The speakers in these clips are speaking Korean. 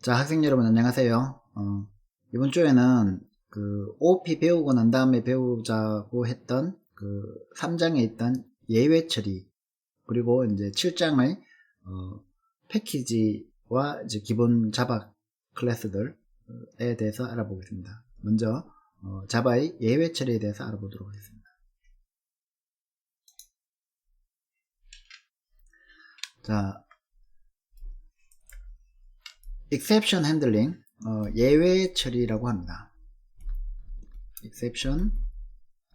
자, 학생 여러분 안녕하세요. 이번 주에는 그 OOP 배우고 난 다음에 배우자고 했던 그 3장에 있던 예외 처리, 그리고 이제 7장의 패키지와 이제 기본 자바 클래스들에 대해서 알아보겠습니다. 먼저 자바의 예외 처리에 대해서 알아보도록 하겠습니다. 자, exception handling, 예외 처리라고 합니다. exception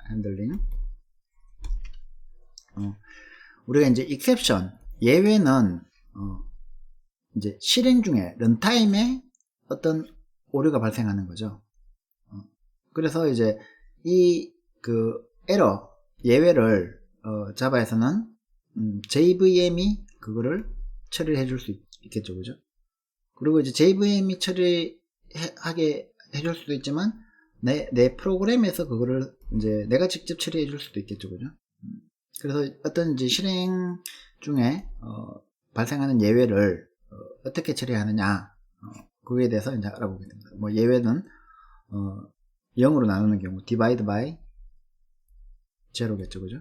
handling. 우리가 이제 exception, 예외는 이제 실행 중에 런타임에 어떤 오류가 발생하는 거죠. 그래서 이제 이 그 에러, 예외를 자바에서는 JVM이 그거를 처리를 해줄 수 있겠죠, 그죠? 그리고 이제 JVM이 처리하게 해줄 수도 있지만 내 프로그램에서 그거를 이제 내가 직접 처리해 줄 수도 있겠죠, 그죠? 그래서 어떤 이제 실행 중에 발생하는 예외를 어떻게 처리하느냐, 그거에 대해서 이제 알아보겠습니다. 뭐 예외는 0으로 나누는 경우 divide by 제로겠죠, 그죠?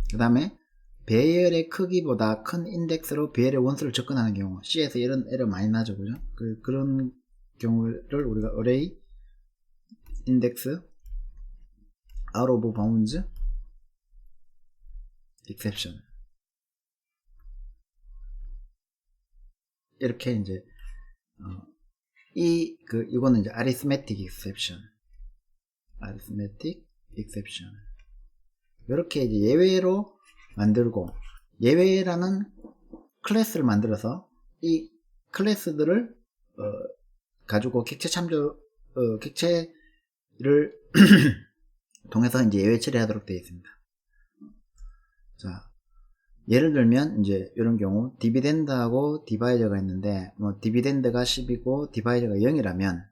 그 다음에 배열의 크기보다 큰 인덱스로 배열의 원수를 접근하는 경우, C에서 이런 에러 많이 나죠, 그죠? 그런 경우를 우리가 array index out of bounds exception, 이렇게 이제 이거는 이제 arithmetic exception, 이렇게 이제 예외로 만들고, 예외라는 클래스를 만들어서 이 클래스들을 가지고 객체를 통해서 이제 예외 처리하도록 되어 있습니다. 자, 예를 들면 이제 이런 경우 디비덴드하고 디바이저가 있는데, 뭐 디비덴드가 10이고 디바이저가 0이라면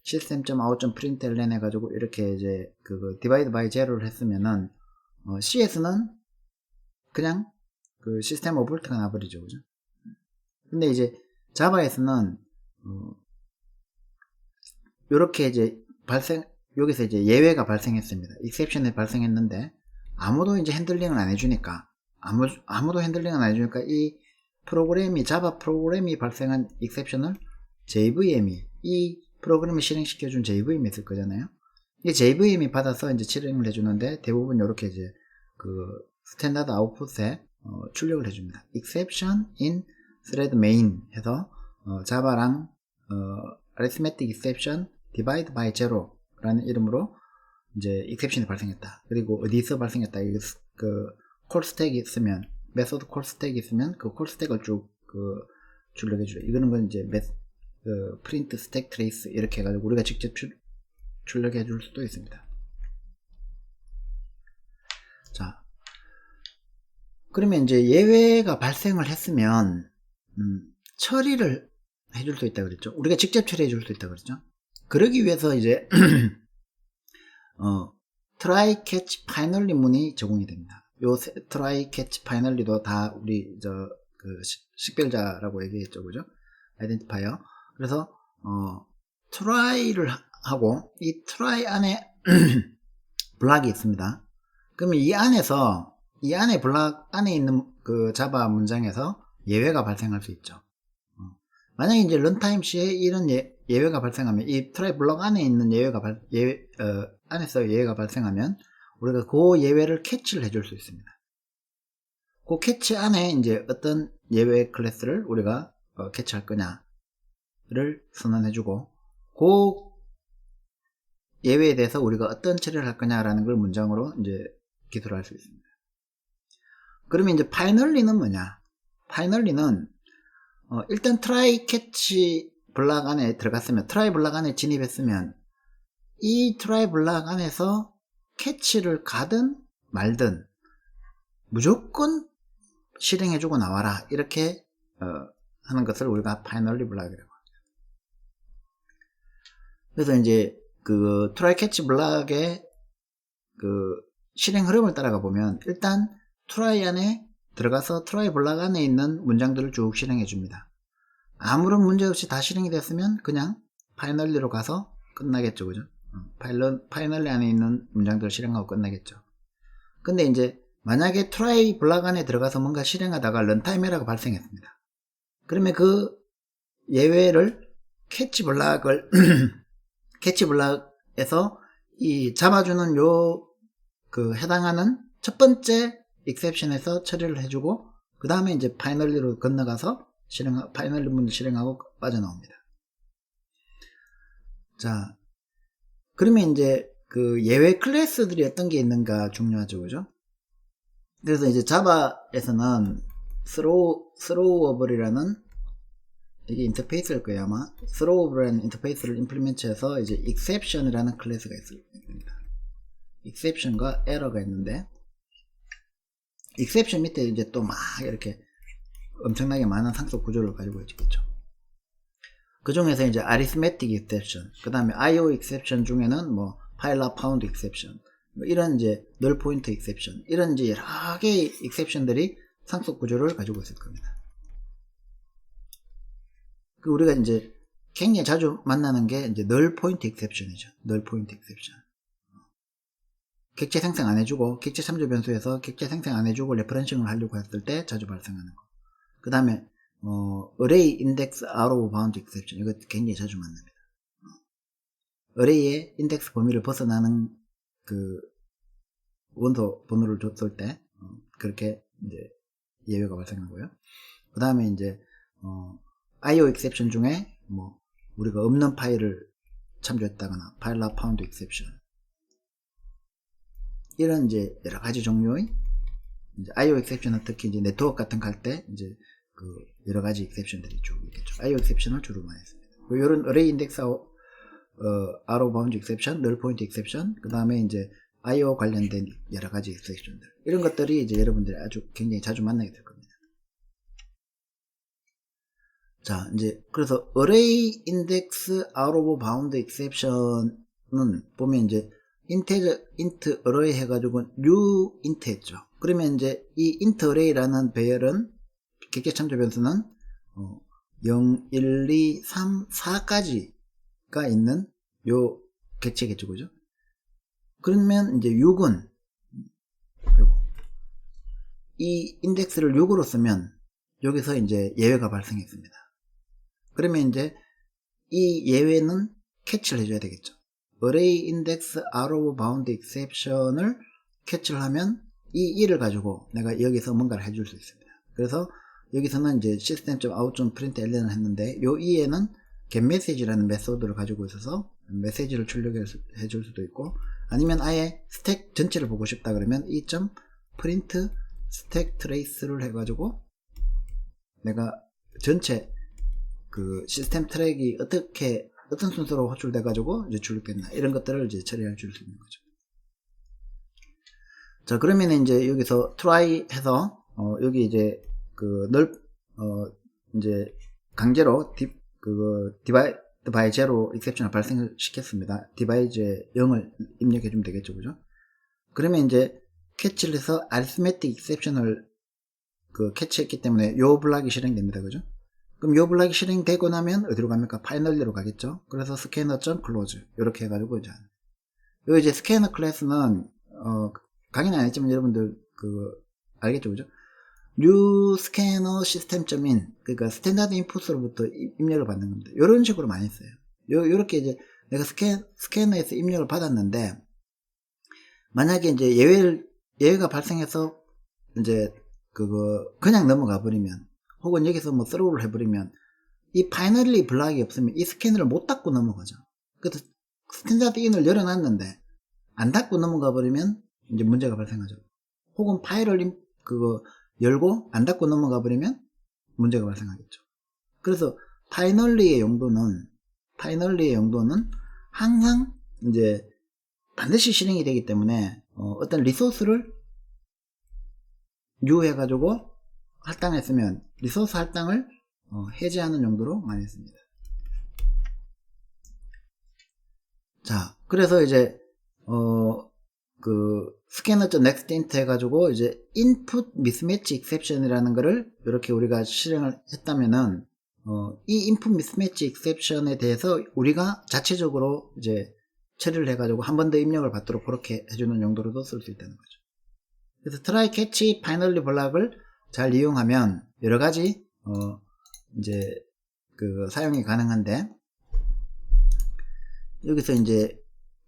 system.out.println 해가지고 이렇게 이제 그 divide by zero를 했으면은 CS는 그냥 그 시스템 오버홀트가 나버리죠, 그죠? 근데 이제 자바에서는 요렇게 이제 여기서 이제 예외가 발생했습니다. exception이 발생했는데 아무도 이제 핸들링을 안 해주니까, 아무도 핸들링을 안 해주니까 이 프로그램이, 자바 프로그램이 발생한 exception을 JVM이, 이 프로그램을 실행시켜준 JVM이 있을 거잖아요. 이 JVM이 받아서 이제 실행을 해주는데, 대부분 이렇게 이제 그 스탠다드 아웃풋에 출력을 해줍니다. exception in thread main 해서 자바랑 arithmetic exception divide by zero 라는 이름으로 이제 exception이 발생했다. 그리고 어디서 발생했다. 그 콜 스택이 있으면, 메소드 콜 스택이 있으면 그 콜 스택을 쭉 출력해주죠. 이거는 건 이제 print stack trace 이렇게 해가지고 우리가 직접 출력해 줄 수도 있습니다. 자, 그러면 이제 예외가 발생을 했으면 처리를 해줄 수 있다 그랬죠. 우리가 직접 처리해 줄 수 있다 그랬죠. 그러기 위해서 이제 try catch finally 문이 제공이 됩니다. 요 try catch finally도 다 우리 식별자라고 얘기했죠, 그죠? 아이덴티파이어. 그래서 try를 하고, 이 try 안에 블락이 있습니다. 그러면 이 안에 블락 안에 있는 그 자바 문장에서 예외가 발생할 수 있죠. 만약에 이제 런타임 시에 이런 예외가 발생하면, 이 트라이 블럭 안에 있는 안에서 예외가 발생하면 우리가 그 예외를 캐치를 해줄 수 있습니다. 그 캐치 안에 이제 어떤 예외 클래스를 우리가 캐치할 거냐를 선언해주고, 그 예외에 대해서 우리가 어떤 처리를 할 거냐라는 걸 문장으로 이제 기술을 할 수 있습니다. 그러면 이제 파이널리는 뭐냐? 파이널리는 일단 트라이 캐치 블락 안에 들어갔으면, 트라이 블락 안에 진입했으면 이 트라이 블락 안에서 캐치를 가든 말든 무조건 실행해주고 나와라, 이렇게 하는 것을 우리가 파이널리 블락이라고 합니다. 그래서 이제 그 트라이 캐치 블락의 그 실행 흐름을 따라가 보면, 일단 트라이 안에 들어가서 트라이 블락 안에 있는 문장들을 쭉 실행해 줍니다. 아무런 문제 없이 다 실행이 됐으면 그냥 파이널리로 가서 끝나겠죠. 그죠? 파이널리 안에 있는 문장들을 실행하고 끝나겠죠. 근데 이제 만약에 try 블락 안에 들어가서 뭔가 실행하다가 런타임 에러가 발생했습니다. 그러면 그 예외를 캐치 블락을 캐치 블락에서 이 잡아주는 그 해당하는 첫 번째 exception에서 처리를 해주고 그 다음에 이제 파이널리로 건너가서 파이널리 문을 실행하고 빠져나옵니다. 자, 그러면 이제 그 예외 클래스들이 어떤 게 있는가 중요하죠, 그죠? 그래서 이제 자바에서는 throwable이라는 이게 인터페이스일 거예요 아마. throwable이라는 인터페이스를 임플리멘트해서 이제 exception이라는 클래스가 있습니다. exception과 error가 있는데 exception 밑에 이제 또 막 이렇게 엄청나게 많은 상속 구조를 가지고 있겠죠. 그 중에서 이제 arithmetic exception, 그 다음에 IO exception 중에는 뭐 pileup pound exception, 뭐 이런 이제 null point exception, 이런 이제 여러 개의 exception들이 상속 구조를 가지고 있을 겁니다. 그 우리가 이제 굉장히 자주 만나는 게 이제 null point exception이죠. null point exception. 객체 생성 안 해주고 객체 참조 변수에서 객체 생성 안 해주고 레퍼런싱을 하려고 했을 때 자주 발생하는 거. 그 다음에 array index out of bound exception, 이거 굉장히 자주 만납니다. array의 인덱스 범위를 벗어나는 그 원소 번호를 줬을 때 그렇게 이제 예외가 발생하고요. 그 다음에 이제 IO exception 중에 뭐 우리가 없는 파일을 참조했다거나 pileup pound exception, 이런 이제 여러 가지 종류의 이제 IO exception은 특히 이제 네트워크 같은 거 할 때 이제 그 여러 가지 exception들이 쭉 있겠죠. IO exception을 주로 많이 씁니다. 이런 array index out of bound exception, null point exception, 그 다음에 이제 IO 관련된 여러 가지 exception들, 이런 것들이 이제 여러분들이 아주 굉장히 자주 만나게 될 겁니다. 자, 이제 그래서 array index out of bound exception은 보면 이제 int array 해가지고 new int 했죠. 그러면 이제 이 int array라는 배열은 객체 참조 변수는 0, 1, 2, 3, 4까지가 있는 요 객체겠죠, 그죠? 그러면 이제 6은 이 인덱스를 6으로 쓰면 여기서 이제 예외가 발생했습니다. 그러면 이제 이 예외는 캐치를 해줘야 되겠죠. array index out of bound exception을 캐치를 하면 이 1을 가지고 내가 여기서 뭔가를 해줄 수 있습니다. 그래서 여기서는 이제 system.out.println을 했는데 요 2에는 getMessage라는 메소드를 가지고 있어서 메시지를 출력해 줄 수도 있고, 아니면 아예 스택 전체를 보고 싶다 그러면 이 .print stack trace를 해가지고 내가 전체 그 시스템 트랙이 어떤 순서로 호출돼 가지고 이제 출력됐나, 이런 것들을 이제 처리할 수 있는 거죠. 자, 그러면 이제 여기서 try 해서 여기 이제 그 이제 강제로 divide by zero exception을 발생을 시켰습니다. divide에 0을 입력해 주면 되겠죠, 그죠? 그러면 이제 캐치를 해서 arithmetic exception을 캐치했기 때문에 요 블락이 실행됩니다, 그죠? 그럼 요 블락이 실행되고 나면 어디로 갑니까? 파이널리로 가겠죠? 그래서 scanner.close 이렇게 해가지고 이제 스캐너 클래스는 강의는 안 했지만 여러분들 알겠죠, 그죠? new scanner system.in, 그러니까 스탠다드 인풋으로부터 입력을 받는 겁니다. 이런 식으로 많이 써요. 요렇게 이제 내가 스캐너에서 입력을 받았는데 만약에 이제 예외가 발생해서 이제 그냥 넘어가 버리면, 혹은 여기서 뭐 스로우를 해버리면 이 파이널리 블락이 없으면 이 스캐너를 못 닫고 넘어가죠. 그래서 스탠다드 인을 열어놨는데 안 닫고 넘어가 버리면 이제 문제가 발생하죠. 혹은 파일을 열고 안 닫고 넘어가 버리면 문제가 발생하겠죠. 그래서 파이널리의 용도는 항상 이제 반드시 실행이 되기 때문에 어떤 리소스를 유해가지고 할당했으면 리소스 할당을 해제하는 용도로 많이 씁니다. 자, 그래서 이제 scanner.nextInt 해가지고 이제 input mismatch exception이라는 거를 이렇게 우리가 실행을 했다면은 이 input mismatch exception에 대해서 우리가 자체적으로 이제 처리를 해가지고 한 번 더 입력을 받도록 그렇게 해주는 용도로도 쓸 수 있다는 거죠. 그래서 try, catch, finally block을 잘 이용하면 여러 가지 이제 그 사용이 가능한데, 여기서 이제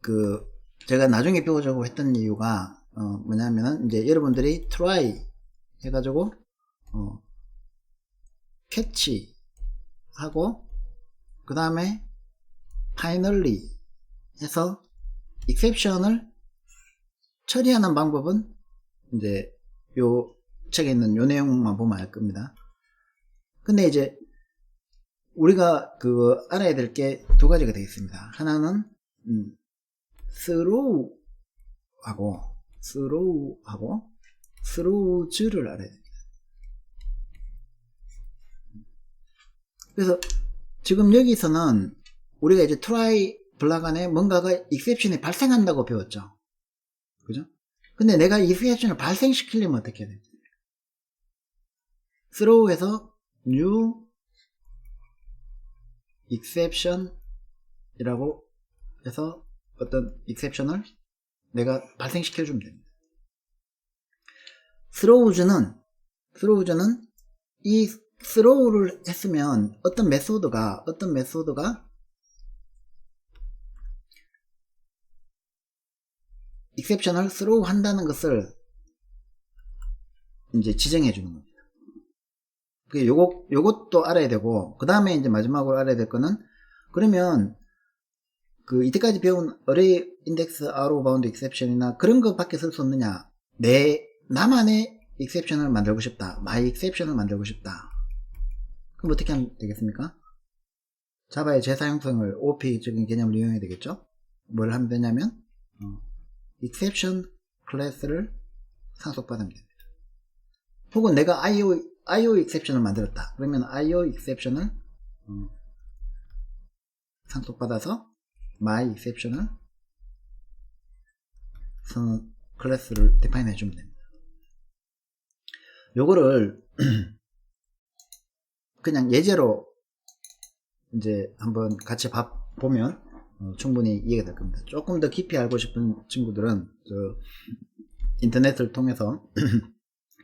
그 제가 나중에 배우자고 했던 이유가 뭐냐면은 이제 여러분들이 try 해가지고 catch 하고 그 다음에 finally 해서 exception을 처리하는 방법은 이제 요 책에 있는 요 내용만 보면 알 겁니다. 근데 이제 우리가 그 알아야 될 게 두 가지가 되어 있습니다. 하나는 throw하고 throws를 알아야 됩니다. 그래서 지금 여기서는 우리가 이제 try 블락 안에 뭔가가 exception이 발생한다고 배웠죠. 그죠? 근데 내가 exception을 발생시키려면 어떻게 해야 됩니까? throw에서 new exception 이라고 해서 어떤 exception을 내가 발생시켜주면 됩니다. throws는 이 throw를 했으면 어떤 메소드가 exception을 throw 한다는 것을 이제 지정해 주는 겁니다. 요것도 알아야 되고, 그 다음에 이제 마지막으로 알아야 될 거는, 그러면 그 이때까지 배운 array index arrow bound exception이나 그런 것밖에 쓸 수 없느냐? 나만의 exception을 만들고 싶다. my exception을 만들고 싶다. 그럼 어떻게 하면 되겠습니까? 자바의 재사용성을 OOP적인 개념을 이용해야 되겠죠? 뭘 하면 되냐면 exception 클래스를 상속받으면 됩니다. 혹은 내가 IO exception을 만들었다. 그러면 IO exception을 상속받아서 my exception을 클래스를 define 해주면 됩니다. 요거를 그냥 예제로 이제 한번 같이 보면 충분히 이해가 될 겁니다. 조금 더 깊이 알고 싶은 친구들은 인터넷을 통해서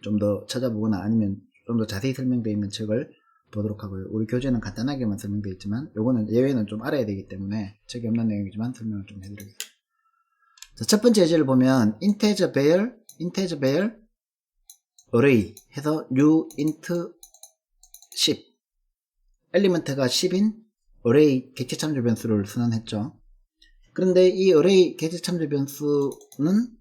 좀 더 찾아보거나 아니면 좀 더 자세히 설명되어 있는 책을 보도록 하고요. 우리 교재는 간단하게만 설명되어 있지만 요거는 예외는 좀 알아야 되기 때문에 책에 없는 내용이지만 설명을 좀 해드리겠습니다. 자, 첫 번째 예제를 보면 integer var array 해서 new int 10 엘리먼트가 10인 array 객체 참조 변수를 선언했죠. 그런데 이 array 객체 참조 변수는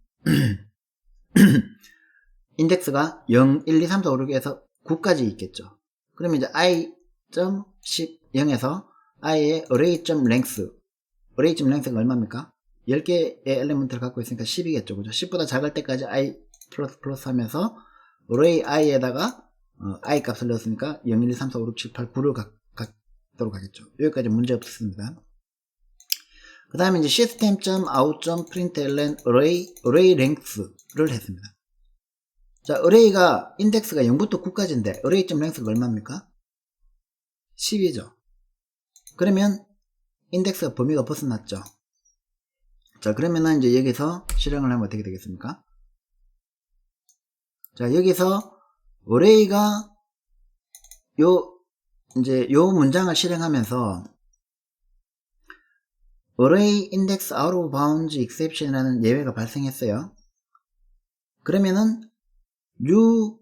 인덱스가 0, 1, 2, 3, 4, 5, 6에서 9까지 있겠죠. 그러면 이제 i.10에서 i의 array.length가 얼마입니까? 10개의 엘리먼트를 갖고 있으니까 10이겠죠. 그죠? 10보다 작을 때까지 i 플러스 하면서 array i에다가 i 값을 넣었으니까 0, 1, 2, 3, 4, 5, 6, 7, 8, 9를 갖도록 하겠죠. 여기까지 문제 없습니다. 그 다음에 이제 system.out.println array length를 했습니다. 자, array가 인덱스가 0부터 9까지인데 array.length가 얼마입니까? 10이죠. 그러면 인덱스가 범위가 벗어났죠. 자, 그러면은 이제 여기서 실행을 하면 어떻게 되겠습니까? 자, 여기서 array가 요 문장을 실행하면서 array index out of bounds exception이라는 예외가 발생했어요. 그러면은 new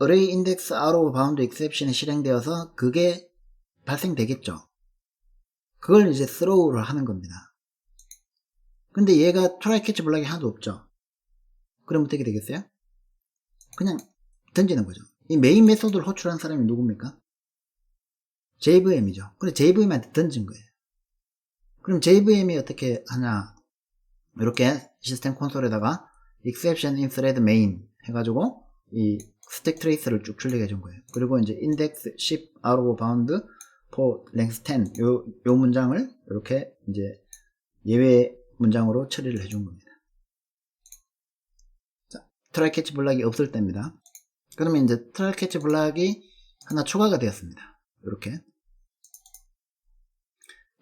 array index out of bound exception이 실행되어서 그게 발생되겠죠. 그걸 이제 throw를 하는 겁니다. 근데 얘가 try catch 블락이 하나도 없죠. 그럼 어떻게 되겠어요? 그냥 던지는 거죠. 이 메인 메소드를 호출한 사람이 누굽니까? JVM이죠. 근데 JVM한테 던진 거예요. 그럼 JVM이 어떻게 하냐? 이렇게 시스템 콘솔에다가 exception in thread main 해가지고 이 스택 트레이스를 쭉 출력해 준 거예요. 그리고 이제 index 10 out of bound for length 10 요 문장을 이렇게 이제 예외 문장으로 처리를 해 준 겁니다. 자, try catch 블락이 없을 때입니다. 그러면 이제 try catch 블락이 하나 추가가 되었습니다. 이렇게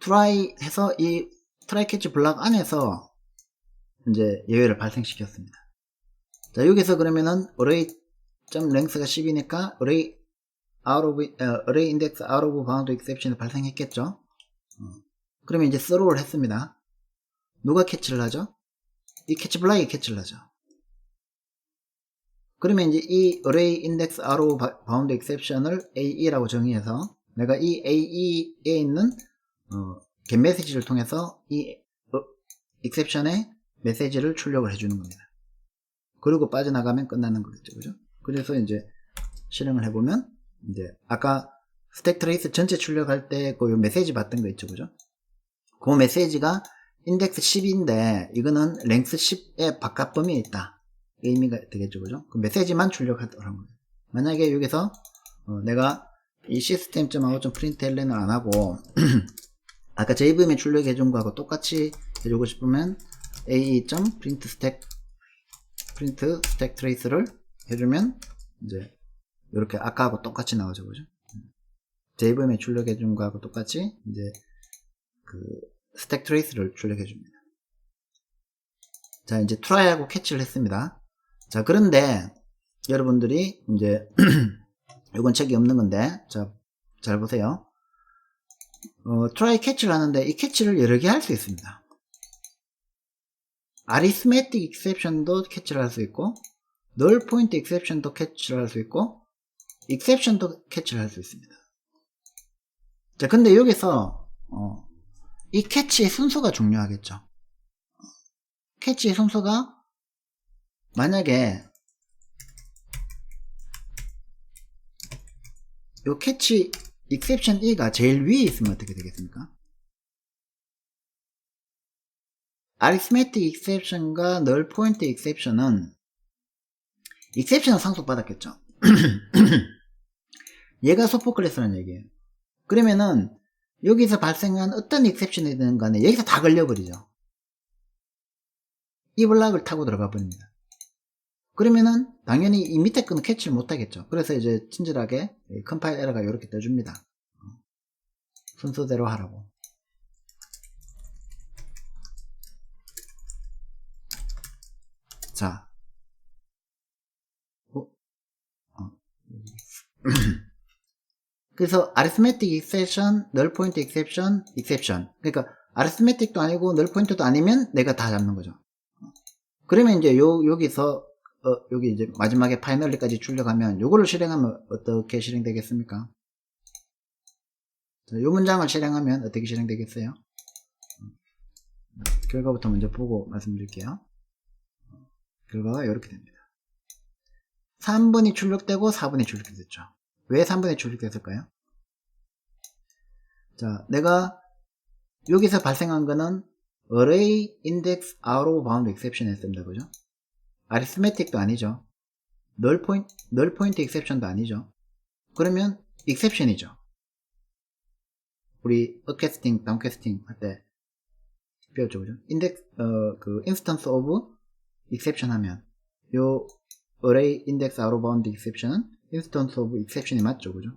try 해서 이 try catch 블락 안에서 이제 예외를 발생시켰습니다. 자, 여기서 그러면은 array.length가 10이니까 array index out of bound exception이 발생했겠죠. 그러면 이제 throw를 했습니다. 누가 캐치를 하죠? 이 캐치 블락이 캐치를 하죠. 그러면 이제 이 array index out of bound exception을 AE라고 정의해서 내가 이 AE에 있는 get 메시지를 통해서 이 exception의 메시지를 출력을 해주는 겁니다. 그리고 빠져나가면 끝나는 거겠죠, 그죠? 그래서 이제 실행을 해보면 이제 아까 스택 트레이스 전체 출력할 때 그 메시지 받던 거 있죠, 그죠? 그 메시지가 인덱스 10인데 이거는 랭스 10의 바깥 범위에 있다. 의미가 되겠죠, 그죠? 그 메시지만 출력하더라는 거예요. 만약에 여기서 내가 이 system.out.println을 안 하고 아까 JVM에 출력해준 거하고 똑같이 해주고 싶으면 ae.print stack trace를 해주면 이제 이렇게 아까하고 똑같이 나오죠, 그죠? JVM에 출력해준 거하고 똑같이 이제 그 stack trace를 출력해줍니다. 자, 이제 try하고 catch를 했습니다. 자, 그런데 여러분들이 이제 이건 책이 없는 건데, 자, 잘 보세요. try catch를 하는데 이 catch를 여러 개 할 수 있습니다. arithmetic exception도 catch를 할 수 있고, null point exception도 catch를 할 수 있고, exception도 catch를 할 수 있습니다. 자, 근데 여기서 이 catch의 순서가 중요하겠죠. catch의 순서가 만약에 요 catch exception E가 제일 위에 있으면 어떻게 되겠습니까? arithmetic exception과 null point exception은 상속받았겠죠. 얘가 소포 클래스라는 얘기예요. 그러면은 여기서 발생한 어떤 exception이든 간에 여기서 다 걸려버리죠. 이 블락을 타고 들어가 버립니다. 그러면은 당연히 이 밑에 거는 캐치를 못하겠죠. 그래서 이제 친절하게 컴파일 에러가 이렇게 떠줍니다. 순서대로 하라고. 자, 그래서 arithmetic exception, null point exception, exception. 그러니까 arithmetic도 아니고 null point도 아니면 내가 다 잡는 거죠. 그러면 이제 여기서 여기 이제 마지막에 파이널리까지 출력하면 요거를 실행하면 어떻게 실행되겠습니까? 자, 요 문장을 실행하면 어떻게 실행되겠어요? 결과부터 먼저 보고 말씀드릴게요. 결과가 이렇게 됩니다. 3번이 출력되고 4번이 출력됐죠. 왜 3번이 출력됐을까요? 자, 내가 여기서 발생한 거는 array index out of bound exception 했습니다. 그죠? arithmetic도 아니죠. null point exception도 아니죠. 그러면 exception이죠. 우리 upcasting, downcasting 할 때 배웠죠, 그죠? index, 그 instance of exception 하면 요 array index out of bound exception은 instance of exception이 맞죠, 그죠?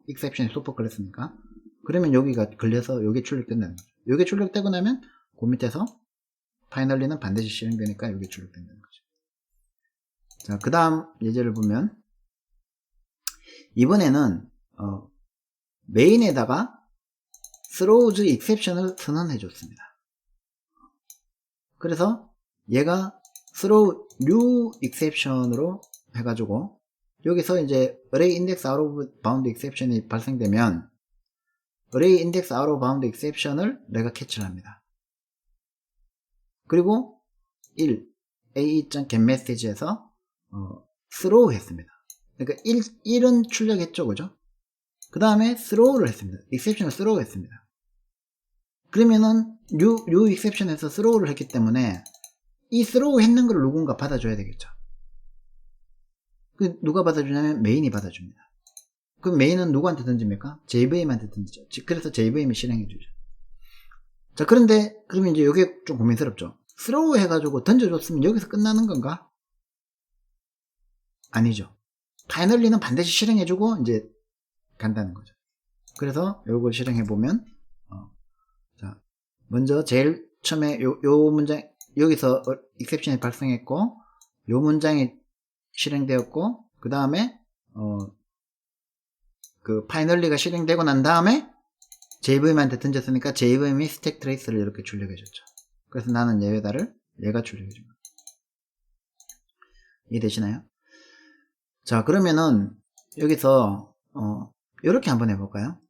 exception이 소포 클래스니까. 그러면 여기가 걸려서 여기 출력된다는 거죠. 여기 출력되고 나면 그 밑에서 파이널리는 반드시 실행되니까 여기 출력된다는 거죠. 자, 그 다음 예제를 보면 이번에는 메인에다가 throws exception을 선언해 줬습니다. 그래서 얘가 throw new exception으로 해가지고 여기서 이제 array index out of bound exception이 발생되면 array index out of bound exception을 내가 캐치를 합니다. 그리고 1 ae.getMessage에서 throw 했습니다. 그러니까 1은 출력했죠, 그죠? 그 다음에 throw를 했습니다. exception을 throw 했습니다. 그러면은 new exception에서 throw를 했기 때문에 이 throw 했는 걸 누군가 받아줘야 되겠죠. 그 누가 받아주냐면 메인이 받아줍니다. 그럼 메인은 누구한테 던집니까? JVM한테 던지죠. 그래서 JVM이 실행해주죠. 자, 그런데 그러면 이제 이게 좀 고민스럽죠. throw 해가지고 던져줬으면 여기서 끝나는 건가? 아니죠. 파이널리는 반드시 실행해주고 이제 간다는 거죠. 그래서 요걸 실행해 보면 자, 먼저 제일 처음에 요 문장 여기서 exception이 발생했고 요 문장이 실행되었고 그 다음에 그 파이널리가 실행되고 난 다음에 JVM한테 던졌으니까 JVM이 스택 트레이스를 이렇게 출력해 줬죠. 그래서 나는 얘에다를 얘가 출력해 준 거예요. 이해되시나요? 자, 그러면은 여기서 이렇게 한번 해볼까요?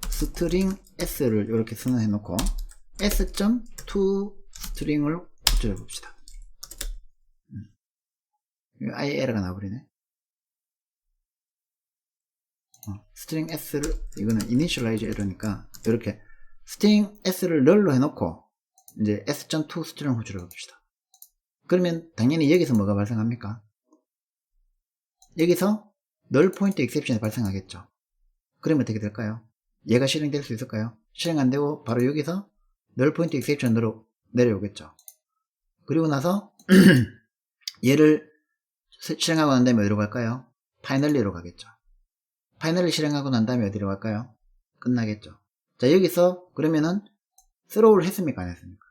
스트링 s를 이렇게 선언해 놓고 s.to 스트링을 호출해 봅시다. 아예 에러가 나버리네. 스트링 s를 이거는 initialize 에러니까 이렇게 스트링 s를 널로 해놓고 이제 s.to 스트링을 호출해 봅시다. 그러면 당연히 여기서 뭐가 발생합니까? 여기서 null point exception이 발생하겠죠. 그러면 어떻게 될까요? 얘가 실행될 수 있을까요? 실행 안 되고 바로 여기서 null point exception으로 내려오겠죠. 그리고 나서 얘를 실행하고 난 다음에 어디로 갈까요? 파이널리로 가겠죠. 파이널리 실행하고 난 다음에 어디로 갈까요? 끝나겠죠. 자, 여기서 그러면은 스로우를 했습니까? 안 했습니까?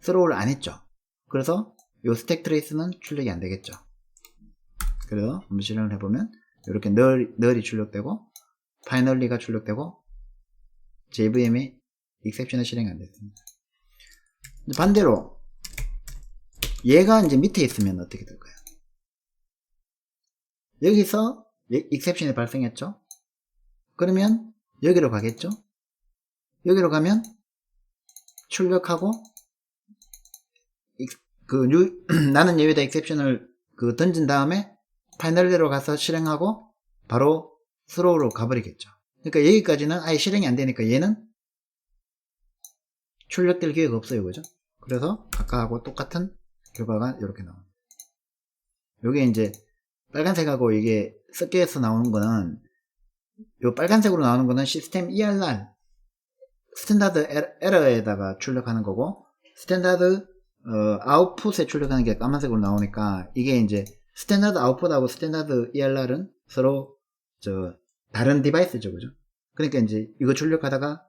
스로우를 안 했죠. 그래서 요 스택 트레이스는 출력이 안 되겠죠. 그래서 한번 실행을 해보면 이렇게 널이 출력되고 파이널리가 출력되고 JVM이 exception이 실행 안 됐습니다. 반대로 얘가 이제 밑에 있으면 어떻게 될까요? 여기서 exception이 발생했죠. 그러면 여기로 가겠죠. 여기로 가면 출력하고 나는 예외다 exception을 던진 다음에 파이널리로 가서 실행하고 바로 스로우로 가버리겠죠. 그러니까 여기까지는 아예 실행이 안 되니까 얘는 출력될 기회가 없어요. 그죠? 그래서 아까하고 똑같은 결과가 이렇게 나옵니다. 요게 이제 빨간색하고 이게 섞여서 나오는 거는 요 빨간색으로 나오는 거는 시스템 ERR 스탠다드 에러에다가 출력하는 거고 스탠다드 아웃풋에 출력하는 게 까만색으로 나오니까 이게 이제 스탠다드 아웃풋하고 스탠다드 ERR은 서로 다른 디바이스죠. 그죠? 그러니까 이제 이거 출력하다가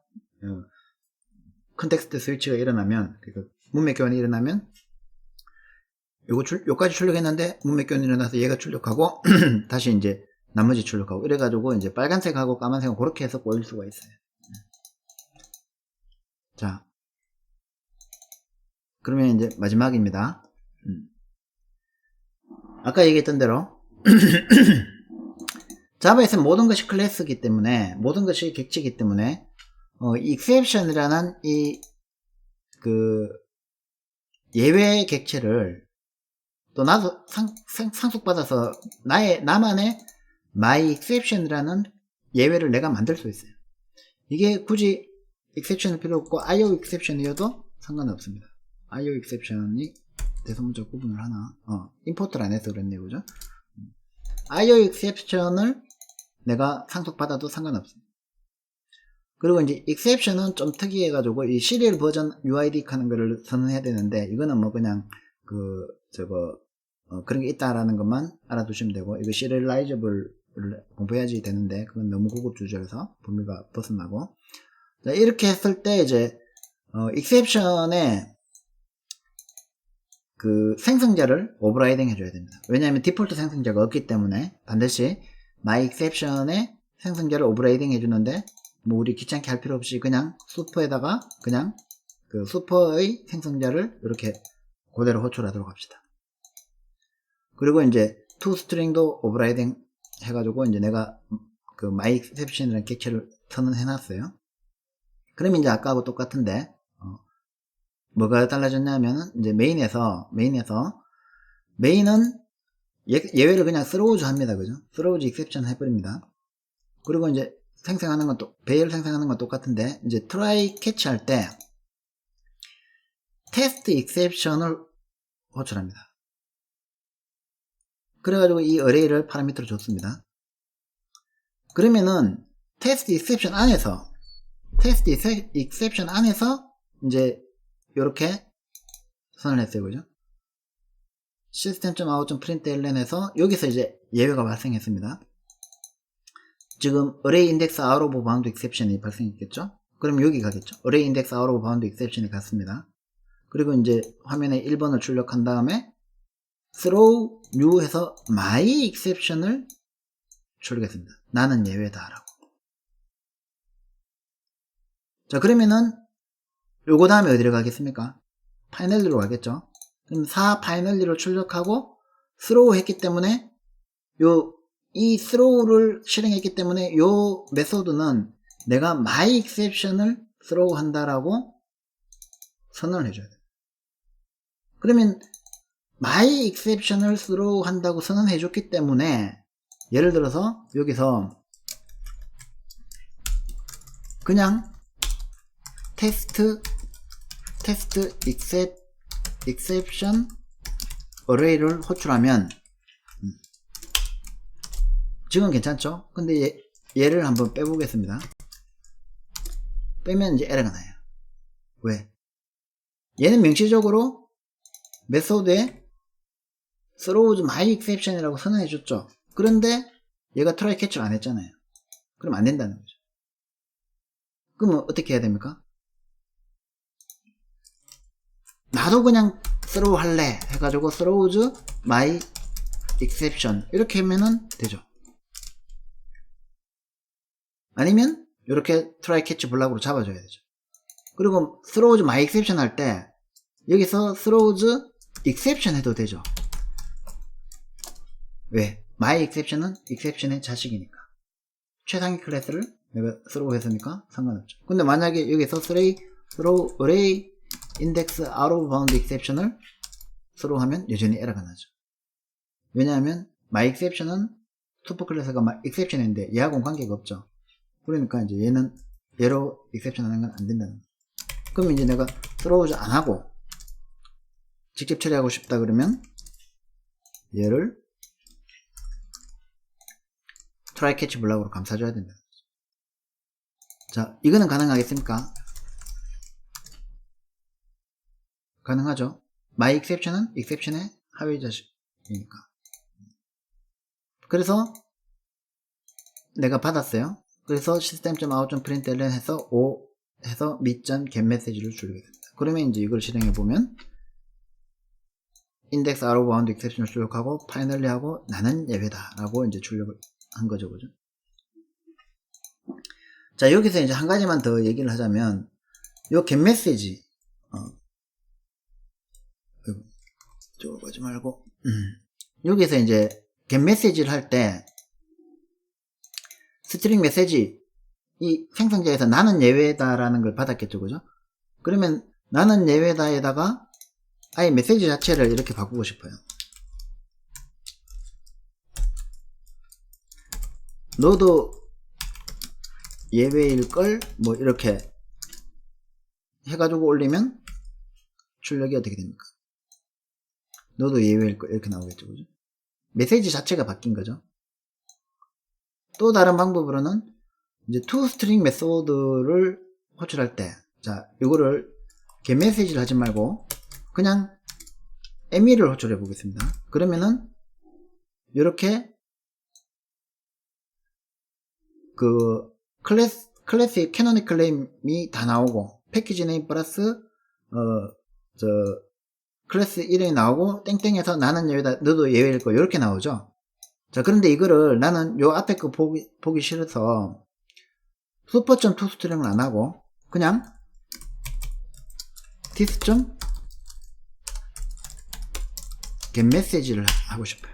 컨텍스트 스위치가 일어나면 그러니까 문맥 교환이 일어나면 요까지 출력했는데 문맥 교환이 일어나서 얘가 출력하고 다시 이제 나머지 출력하고 이래가지고 이제 빨간색하고 까만색은 그렇게 해서 보일 수가 있어요. 자, 그러면 이제 마지막입니다. 아까 얘기했던 대로 자바에서는 모든 것이 클래스이기 때문에 모든 것이 객체이기 때문에 exception이라는 이 예외 객체를 또 나도 상속받아서 나만의 my exception이라는 예외를 내가 만들 수 있어요. 이게 굳이 exception이 필요 없고 IO exception이어도 상관없습니다. IO exception이 대소문자 구분을 하나 임포트를 안 해서 그랬네요. 그죠? IO exception을 내가 상속받아도 상관없습니다. 그리고 이제 exception은 좀 특이해가지고 이 시리얼 버전 UID 하는 거를 선언해야 되는데 이거는 뭐 그냥 그런 게 있다라는 것만 알아두시면 되고 이거 시리얼라이저블을 공부해야지 되는데 그건 너무 고급 주제라서 범위가 벗어나고 자, 이렇게 했을 때 이제 exception의 생성자를 오버라이딩 해줘야 됩니다. 왜냐하면 디폴트 생성자가 없기 때문에 반드시 my exception의 생성자를 오버라이딩 해주는데 뭐 우리 귀찮게 할 필요 없이 그냥 수퍼에다가 그냥 수퍼의 생성자를 이렇게 그대로 호출하도록 합시다. 그리고 이제 toString도 오버라이딩 해가지고 이제 내가 my exception이라는 객체를 선언해 놨어요. 그러면 이제 아까하고 똑같은데 뭐가 달라졌냐면 이제 메인은 예외를 그냥 throws 합니다. 그죠? throws exception 해버립니다. 그리고 이제 생성하는 건 배열 생성하는 건 똑같은데 이제 try catch 할 때 test exception을 호출합니다. 그래가지고 이 array를 파라미터로 줬습니다. 그러면은 test exception 안에서 이제 요렇게 선언을 했어요. 그죠? system.out.println에서 여기서 이제 예외가 발생했습니다. 지금 array index out of bound exception이 발생했겠죠? 그럼 여기 가겠죠? array index out of bound exception이 갔습니다. 그리고 이제 화면에 1번을 출력한 다음에 throw new 해서 my exception을 출력했습니다. 나는 예외다 라고. 자, 그러면은 요거 다음에 어디로 가겠습니까? 파이널리로 가겠죠? 그럼 4 파이널리로 출력하고 throw 했기 때문에 이 throw를 실행했기 때문에 요 메소드는 내가 my exception을 throw 한다라고 선언을 해줘야 돼요. 그러면 my exception을 throw 한다고 선언해 줬기 때문에 예를 들어서 여기서 그냥 test exception array를 호출하면 지금 괜찮죠? 근데 얘를 한번 빼보겠습니다. 빼면 이제 에러가 나요. 왜? 얘는 명시적으로 메소드에 throws my exception이라고 선언해 줬죠. 그런데 얘가 try catch를 안 했잖아요. 그럼 안 된다는 거죠. 그러면 어떻게 해야 됩니까? 나도 그냥 throw 할래 해가지고 throws my exception 이렇게 하면은 되죠. 아니면 이렇게 try catch 블락으로 잡아줘야 되죠. 그리고 throws my exception 할 때 여기서 throws exception 해도 되죠. 왜? my exception은 exception의 자식이니까. 최상위 클래스를 내가 throw 했으니까 상관없죠. 근데 만약에 여기서 throw array index out of bound exception을 throw 하면 여전히 에러가 나죠. 왜냐하면 my exception은 슈퍼 클래스가 exception인데 얘하고는 관계가 없죠. 그러니까 이제 얘는 얘로 exception 하는 건 안 된다는 거예요. 그럼 이제 내가 throws 안 하고 직접 처리하고 싶다 그러면 얘를 try catch 블락으로 감싸줘야 된다. 자, 이거는 가능하겠습니까? 가능하죠. my exception은 exception의 하위 자식이니까. 그래서 내가 받았어요. 그래서 system.out.println 해서 o 해서 mit.getMessage를 출력했습니다. 그러면 이제 이걸 실행해 보면 index out of bound exception을 출력하고 finally 하고 나는 예외다 라고 이제 출력을 한 거죠. 그죠? 자, 여기서 이제 한 가지만 더 얘기를 하자면 요 getMessage 저거 가지 말고 여기서 이제 getMessage를 할 때 스트링 메시지 이 생성자에서 나는 예외다라는 걸 받았겠죠. 그죠? 그러면 나는 예외다에다가 아예 메시지 자체를 이렇게 바꾸고 싶어요. 너도 예외일걸 뭐 이렇게 해가지고 올리면 출력이 어떻게 됩니까? 너도 예외일걸 이렇게 나오겠죠. 그죠? 메시지 자체가 바뀐 거죠. 또 다른 방법으로는 이제 toString 메소드를 호출할 때, 자, 이거를 getMessage를 하지 말고 그냥 ME를 호출해 보겠습니다. 그러면은 이렇게 그 클래스의 캐노닉 클레임이 다 나오고 패키지 네임 플러스 클래스 이름이 나오고 땡땡해서 나는 예외다 너도 예외일 거 이렇게 나오죠. 자, 그런데 이거를 나는 요 앞에 거 보기 싫어서 super.toString을 안 하고 그냥 this.getMessage를 하고 싶어요.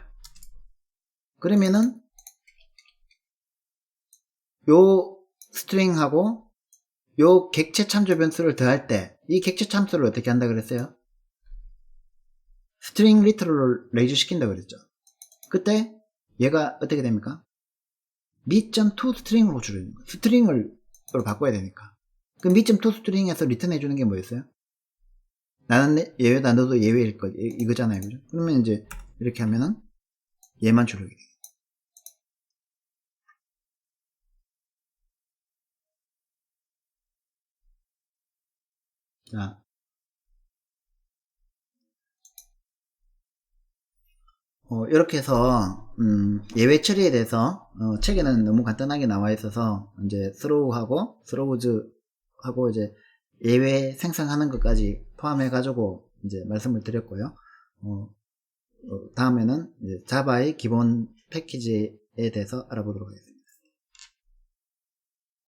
그러면은 요 스트링하고 요 객체 참조 변수를 더할 때 이 객체 참수를 어떻게 한다 그랬어요? 스트링 리터럴을 레이즈 시킨다 그랬죠. 그때 얘가 어떻게 됩니까? me.toString으로 줄여야 됩니다. 스트링을 바꿔야 되니까. 그 me.toString에서 리턴 해주는 게 뭐였어요? 나는 예외다 너도 예외일 것 이거잖아요. 그죠? 그러면 이제 이렇게 하면은 얘만 출력이 돼요. 자, 이렇게 해서 예외 처리에 대해서 책에는 너무 간단하게 나와 있어서 이제 스로우하고 스로우즈하고 이제 예외 생성하는 것까지 포함해 가지고 이제 말씀을 드렸고요. 다음에는 이제 자바의 기본 패키지에 대해서 알아보도록 하겠습니다.